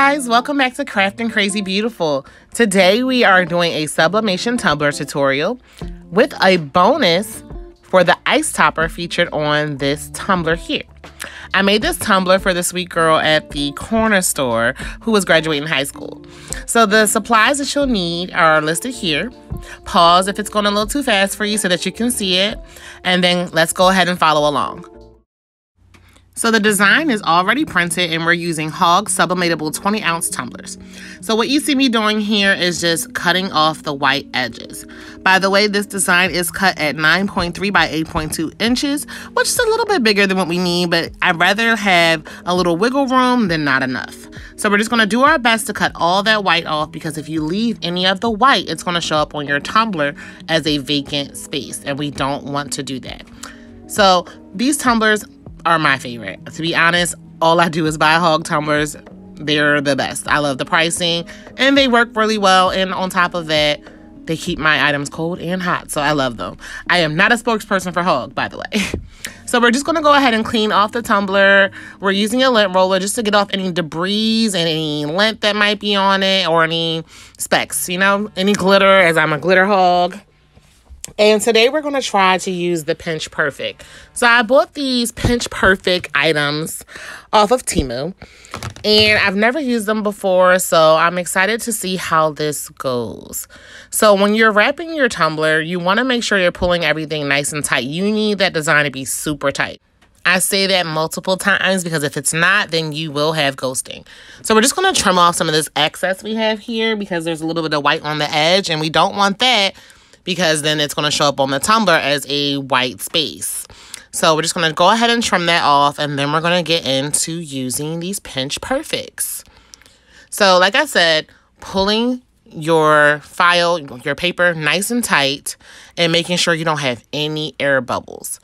guys, welcome back to Crafting Crazy Beautiful. Today we are doing a sublimation tumbler tutorial with a bonus for the ice topper featured on this tumbler here. I made this tumbler for the sweet girl at the corner store who was graduating high school. So the supplies that you'll need are listed here. Pause if it's going a little too fast for you so that you can see it, and then let's go ahead and follow along. So the design is already printed and we're using Hog sublimatable 20-ounce tumblers. So what you see me doing here is just cutting off the white edges. By the way, this design is cut at 9.3 by 8.2 inches, which is a little bit bigger than what we need, but I'd rather have a little wiggle room than not enough. So we're just gonna do our best to cut all that white off, because if you leave any of the white, it's gonna show up on your tumbler as a vacant space, and we don't want to do that. So these tumblers are my favorite. To be honest, all I do is buy Hog tumblers. They're the best. I love the pricing and they work really well. And on top of that, they keep my items cold and hot. So I love them. I am not a spokesperson for Hog, by the way. So we're just going to go ahead and clean off the tumbler. We're using a lint roller just to get off any debris and any lint that might be on it, or any specks, you know, any glitter, as I'm a glitter hog. And today we're going to try to use the Pinch Perfect. So I bought these Pinch Perfect items off of Temu, and I've never used them before, so I'm excited to see how this goes. So when you're wrapping your tumbler, you want to make sure you're pulling everything nice and tight. You need that design to be super tight. I say that multiple times because if it's not, then you will have ghosting. So we're just going to trim off some of this excess we have here, because there's a little bit of white on the edge, and we don't want that, because then it's going to show up on the tumbler as a white space. So we're just going to go ahead and trim that off, and then we're going to get into using these Pinch Perfects. So like I said, pulling your file, your paper nice and tight, and making sure you don't have any air bubbles.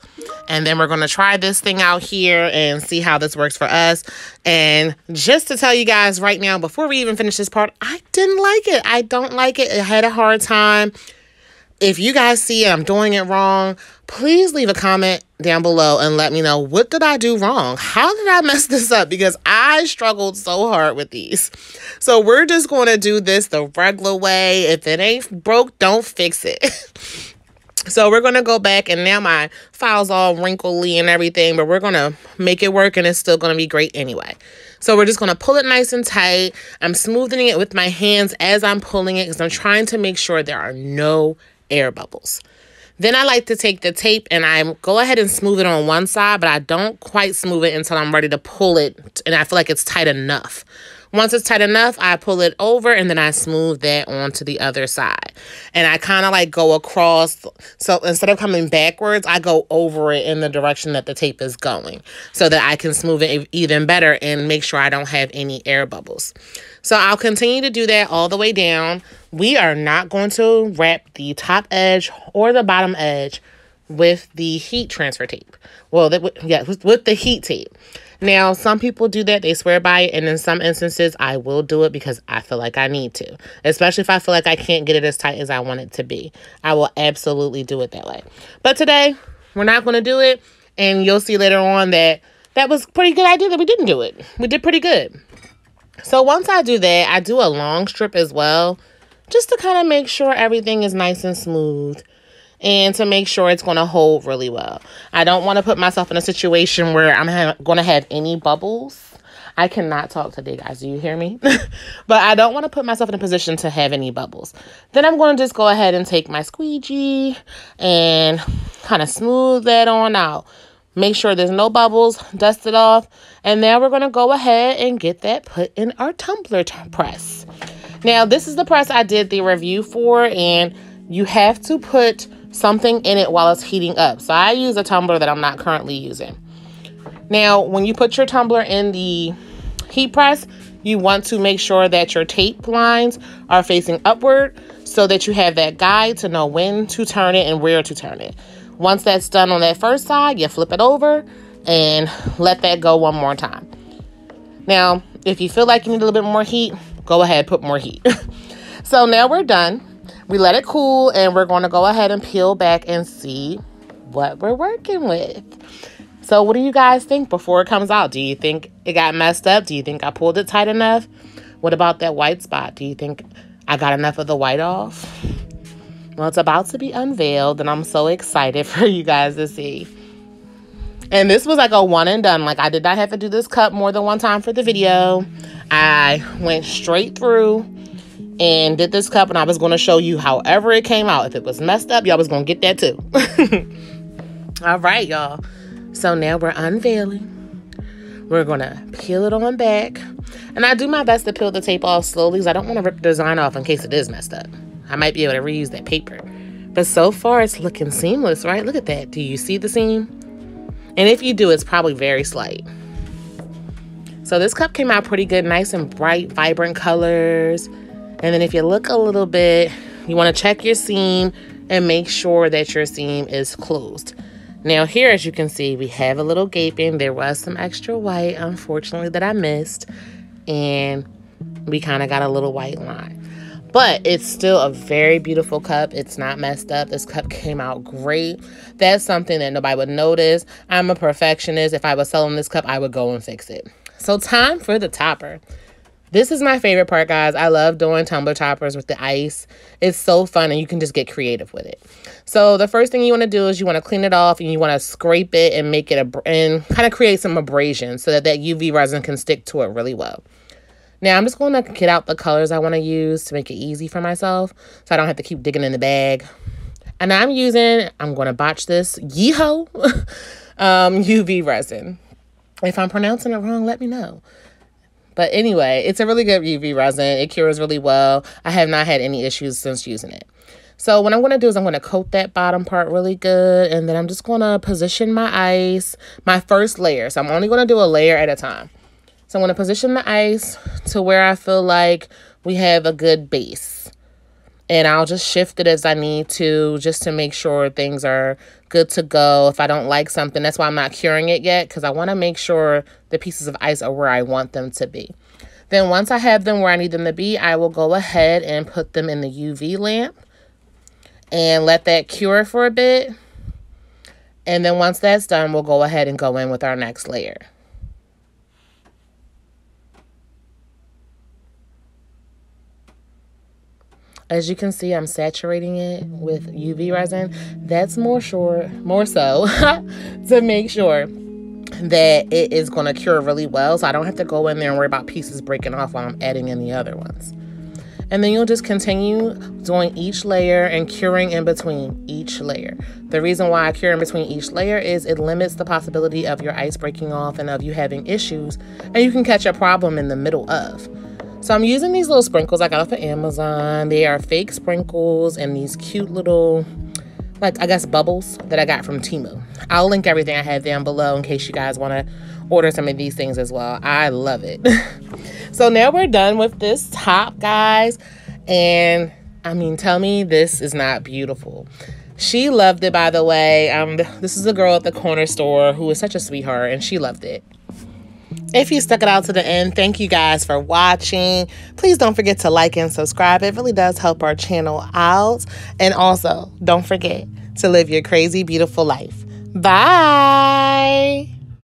And then we're going to try this thing out here and see how this works for us. And just to tell you guys right now, before we even finish this part, I didn't like it. I don't like it. I had a hard time. If you guys see I'm doing it wrong, please leave a comment down below and let me know, what did I do wrong? How did I mess this up? Because I struggled so hard with these. So we're just going to do this the regular way. If it ain't broke, don't fix it. So we're going to go back, and now my file's all wrinkly and everything, but we're going to make it work, and it's still going to be great anyway. So we're just going to pull it nice and tight. I'm smoothing it with my hands as I'm pulling it, because I'm trying to make sure there are no air bubbles. Then I like to take the tape and I go ahead and smooth it on one side, but I don't quite smooth it until I'm ready to pull it and I feel like it's tight enough. Once it's tight enough, I pull it over and then I smooth that onto the other side. And I kind of like go across. So instead of coming backwards, I go over it in the direction that the tape is going, so that I can smooth it even better and make sure I don't have any air bubbles. So I'll continue to do that all the way down. We are not going to wrap the top edge or the bottom edge with the heat transfer tape. Well, with the heat tape. Now, some people do that. They swear by it. And in some instances, I will do it because I feel like I need to. Especially if I feel like I can't get it as tight as I want it to be. I will absolutely do it that way. But today, we're not going to do it. And you'll see later on that that was a pretty good idea that we didn't do it. We did pretty good. So once I do that, I do a long strip as well, just to kind of make sure everything is nice and smooth and to make sure it's going to hold really well. I don't want to put myself in a situation where I'm going to have any bubbles. I cannot talk today, guys. Do you hear me? But I don't want to put myself in a position to have any bubbles. Then I'm going to just go ahead and take my squeegee and kind of smooth that on out. Make sure there's no bubbles, dust it off, and now we're going to go ahead and get that put in our tumbler press. Now, this is the press I did the review for, and you have to put something in it while it's heating up. So I use a tumbler that I'm not currently using. Now, when you put your tumbler in the heat press, you want to make sure that your tape lines are facing upward so that you have that guide to know when to turn it and where to turn it. Once that's done on that first side, you flip it over and let that go one more time. Now, if you feel like you need a little bit more heat, go ahead, put more heat. So now we're done. We let it cool, and we're going to go ahead and peel back and see what we're working with. So what do you guys think before it comes out? Do you think it got messed up? Do you think I pulled it tight enough? What about that white spot? Do you think I got enough of the white off? Well, it's about to be unveiled, and I'm so excited for you guys to see. And this was like a one and done. Like, I did not have to do this cup more than one time for the video. I went straight through and did this cup, and I was going to show you however it came out. If it was messed up, y'all was going to get that too. All right, y'all. So now we're unveiling. We're going to peel it on back. And I do my best to peel the tape off slowly because I don't want to rip the design off in case it is messed up. I might be able to reuse that paper. But so far, it's looking seamless, right? Look at that. Do you see the seam? And if you do, it's probably very slight. So this cup came out pretty good, nice and bright, vibrant colors. And then if you look a little bit, you want to check your seam and make sure that your seam is closed. Now here, as you can see, we have a little gaping. There was some extra white, unfortunately, that I missed. And we kind of got a little white line. But it's still a very beautiful cup. It's not messed up. This cup came out great. That's something that nobody would notice. I'm a perfectionist. If I was selling this cup, I would go and fix it. So time for the topper. This is my favorite part, guys. I love doing tumbler toppers with the ice. It's so fun, and you can just get creative with it. So the first thing you want to do is you want to clean it off, and you want to scrape it and make it and kind of create some abrasion so that that UV resin can stick to it really well. Now I'm just going to get out the colors I want to use to make it easy for myself, so I don't have to keep digging in the bag. And I'm going to botch this, Yeeho, UV resin. If I'm pronouncing it wrong, let me know. But anyway, it's a really good UV resin. It cures really well. I have not had any issues since using it. So what I'm going to do is I'm going to coat that bottom part really good. And then I'm just going to position my ice, my first layer. So I'm only going to do a layer at a time. So I'm going to position the ice to where I feel like we have a good base. And I'll just shift it as I need to, just to make sure things are good to go. If I don't like something, that's why I'm not curing it yet, because I want to make sure the pieces of ice are where I want them to be. Then once I have them where I need them to be, I will go ahead and put them in the UV lamp and let that cure for a bit. And then once that's done, we'll go ahead and go in with our next layer. As you can see, I'm saturating it with UV resin. That's more so to make sure that it is going to cure really well, so I don't have to go in there and worry about pieces breaking off while I'm adding in the other ones. And then you'll just continue doing each layer and curing in between each layer. The reason why I cure in between each layer is it limits the possibility of your ice breaking off and of you having issues, and you can catch a problem in the middle of. So I'm using these little sprinkles I got off of Amazon. They are fake sprinkles and these cute little, like, I guess, bubbles that I got from Temu. I'll link everything I have down below in case you guys want to order some of these things as well. I love it. So now we're done with this top, guys. And, I mean, tell me this is not beautiful. She loved it, by the way. This is a girl at the corner store who is such a sweetheart, and she loved it. If you stuck it out to the end, thank you guys for watching. Please don't forget to like and subscribe. It really does help our channel out. And also, don't forget to live your crazy, beautiful life. Bye.